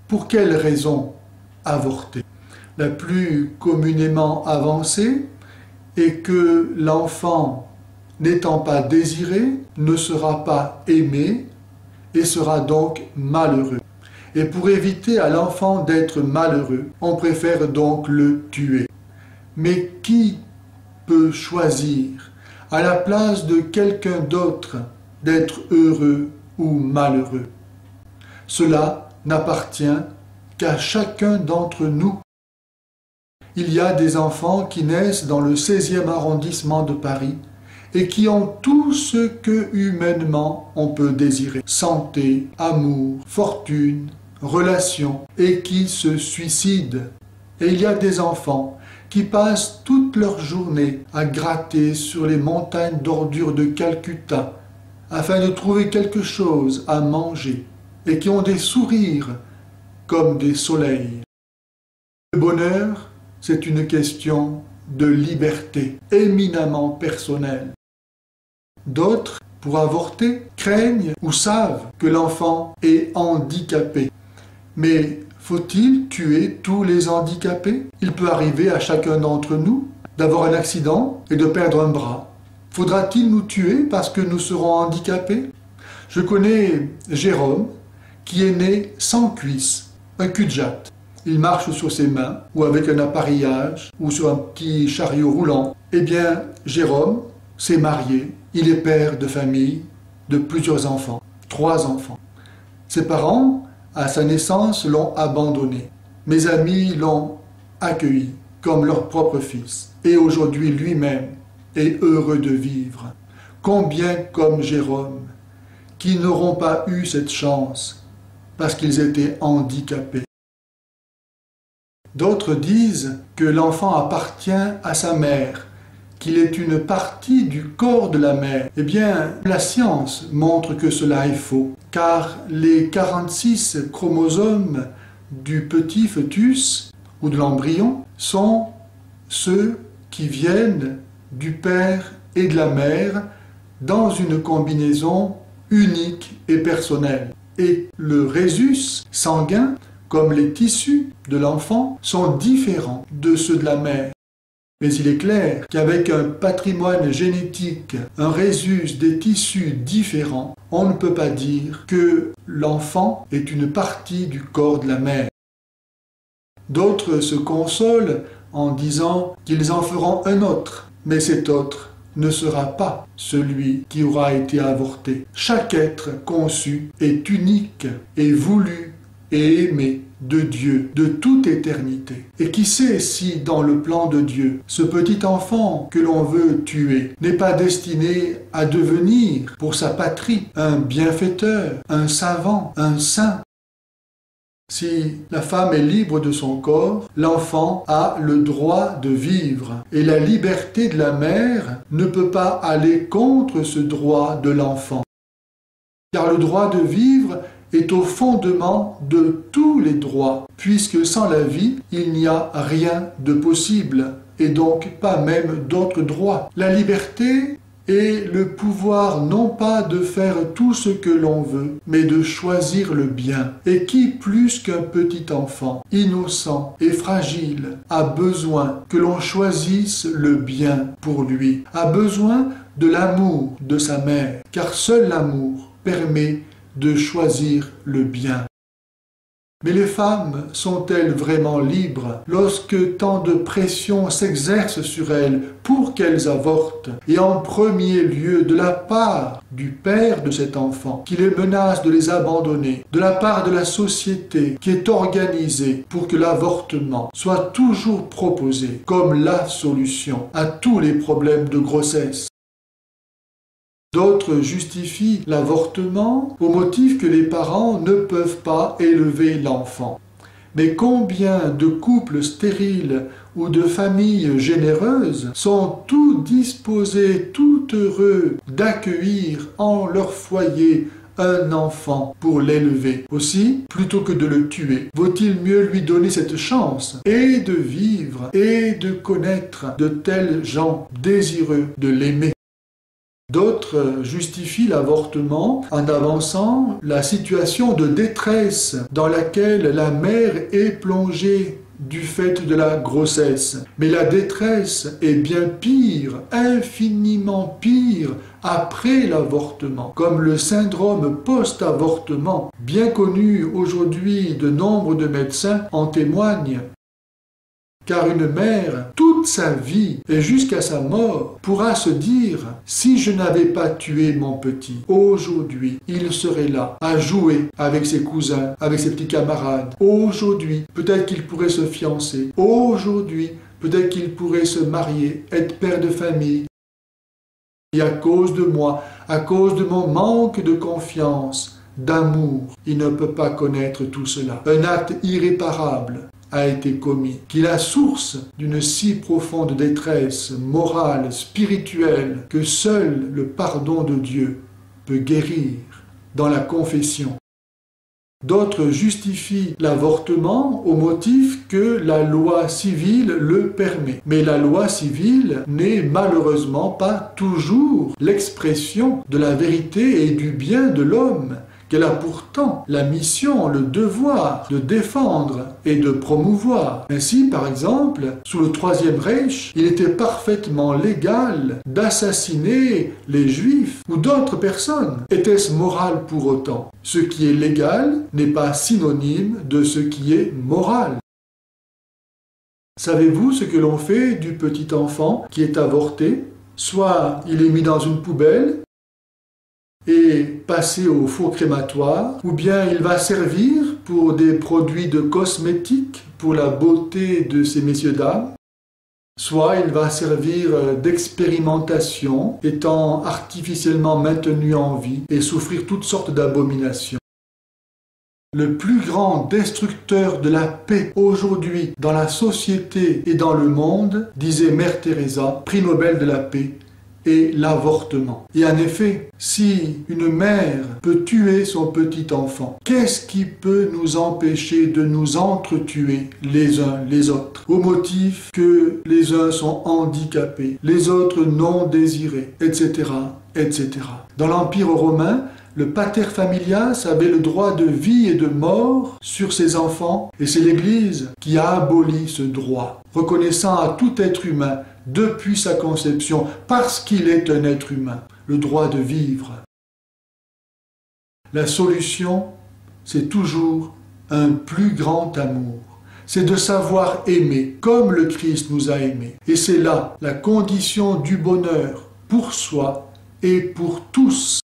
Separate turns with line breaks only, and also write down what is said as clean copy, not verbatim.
Pour quelle raison avorter? La plus communément avancée est que l'enfant, n'étant pas désiré, ne sera pas aimé et sera donc malheureux. Et pour éviter à l'enfant d'être malheureux, on préfère donc le tuer. Mais qui peut choisir, à la place de quelqu'un d'autre, d'être heureux ou malheureux? Cela n'appartient qu'à chacun d'entre nous. Il y a des enfants qui naissent dans le 16e arrondissement de Paris et qui ont tout ce que humainement on peut désirer. Santé, amour, fortune, relations, et qui se suicident. Et il y a des enfants qui passent toute leur journée à gratter sur les montagnes d'ordures de Calcutta afin de trouver quelque chose à manger et qui ont des sourires comme des soleils. Le bonheur, c'est une question de liberté éminemment personnelle. D'autres, pour avorter, craignent ou savent que l'enfant est handicapé. Mais faut-il tuer tous les handicapés? Il peut arriver à chacun d'entre nous d'avoir un accident et de perdre un bras. Faudra-t-il nous tuer parce que nous serons handicapés? Je connais Jérôme qui est né sans cuisse, un cul-de-jatte. Il marche sur ses mains ou avec un appareillage ou sur un petit chariot roulant. Eh bien, Jérôme s'est marié, il est père de famille de plusieurs enfants, 3 enfants. Ses parents, à sa naissance, l'ont abandonné. Mes amis l'ont accueilli comme leur propre fils. Et aujourd'hui, lui-même est heureux de vivre. Combien comme Jérôme, qui n'auront pas eu cette chance parce qu'ils étaient handicapés. D'autres disent que l'enfant appartient à sa mère, qu'il est une partie du corps de la mère. Eh bien, la science montre que cela est faux, car les 46 chromosomes du petit fœtus ou de l'embryon sont ceux qui viennent du père et de la mère dans une combinaison unique et personnelle. Et le rhésus sanguin, comme les tissus de l'enfant, sont différents de ceux de la mère. Mais il est clair qu'avec un patrimoine génétique, un rhésus des tissus différents, on ne peut pas dire que l'enfant est une partie du corps de la mère. D'autres se consolent en disant qu'ils en feront un autre, mais cet autre ne sera pas celui qui aura été avorté. Chaque être conçu est unique et voulu et aimé de Dieu de toute éternité. Et qui sait si dans le plan de Dieu, ce petit enfant que l'on veut tuer n'est pas destiné à devenir pour sa patrie un bienfaiteur, un savant, un saint. Si la femme est libre de son corps, l'enfant a le droit de vivre. Et la liberté de la mère ne peut pas aller contre ce droit de l'enfant. Car le droit de vivre est au fondement de tous les droits, puisque sans la vie, il n'y a rien de possible, et donc pas même d'autres droits. La liberté est le pouvoir non pas de faire tout ce que l'on veut, mais de choisir le bien. Et qui, plus qu'un petit enfant, innocent et fragile, a besoin que l'on choisisse le bien pour lui, a besoin de l'amour de sa mère, car seul l'amour permet de choisir le bien. Mais les femmes sont-elles vraiment libres lorsque tant de pression s'exerce sur elles pour qu'elles avortent, et en premier lieu de la part du père de cet enfant qui les menace de les abandonner, de la part de la société qui est organisée pour que l'avortement soit toujours proposé comme la solution à tous les problèmes de grossesse? D'autres justifient l'avortement au motif que les parents ne peuvent pas élever l'enfant. Mais combien de couples stériles ou de familles généreuses sont tout disposés, tout heureux d'accueillir en leur foyer un enfant pour l'élever. Aussi, plutôt que de le tuer, vaut-il mieux lui donner cette chance et de vivre et de connaître de tels gens désireux de l'aimer. D'autres justifient l'avortement en avançant la situation de détresse dans laquelle la mère est plongée du fait de la grossesse. Mais la détresse est bien pire, infiniment pire, après l'avortement, comme le syndrome post-avortement, bien connu aujourd'hui de nombre de médecins en témoignent. Car une mère, toute sa vie et jusqu'à sa mort, pourra se dire « Si je n'avais pas tué mon petit, aujourd'hui, il serait là, à jouer avec ses cousins, avec ses petits camarades. Aujourd'hui, peut-être qu'il pourrait se fiancer. Aujourd'hui, peut-être qu'il pourrait se marier, être père de famille. Et à cause de moi, à cause de mon manque de confiance, d'amour, il ne peut pas connaître tout cela. Un acte irréparable a été commis, qui est la source d'une si profonde détresse morale, spirituelle, que seul le pardon de Dieu peut guérir dans la confession. D'autres justifient l'avortement au motif que la loi civile le permet. Mais la loi civile n'est malheureusement pas toujours l'expression de la vérité et du bien de l'homme, qu'elle a pourtant la mission, le devoir de défendre et de promouvoir. Ainsi, par exemple, sous le Troisième Reich, il était parfaitement légal d'assassiner les Juifs ou d'autres personnes. Était-ce moral pour autant? Ce qui est légal n'est pas synonyme de ce qui est moral. Savez-vous ce que l'on fait du petit enfant qui est avorté? Soit il est mis dans une poubelle et passé au four crématoire, ou bien il va servir pour des produits de cosmétiques, pour la beauté de ces messieurs-dames, soit il va servir d'expérimentation, étant artificiellement maintenu en vie et souffrir toutes sortes d'abominations. Le plus grand destructeur de la paix aujourd'hui dans la société et dans le monde, disait Mère Teresa, prix Nobel de la paix, et l'avortement. Et en effet, si une mère peut tuer son petit enfant, qu'est-ce qui peut nous empêcher de nous entretuer les uns les autres, au motif que les uns sont handicapés, les autres non désirés, etc., etc. Dans l'Empire romain, le pater familias avait le droit de vie et de mort sur ses enfants, et c'est l'Église qui a aboli ce droit, reconnaissant à tout être humain, depuis sa conception, parce qu'il est un être humain, le droit de vivre. La solution, c'est toujours un plus grand amour. C'est de savoir aimer comme le Christ nous a aimés. Et c'est là la condition du bonheur pour soi et pour tous.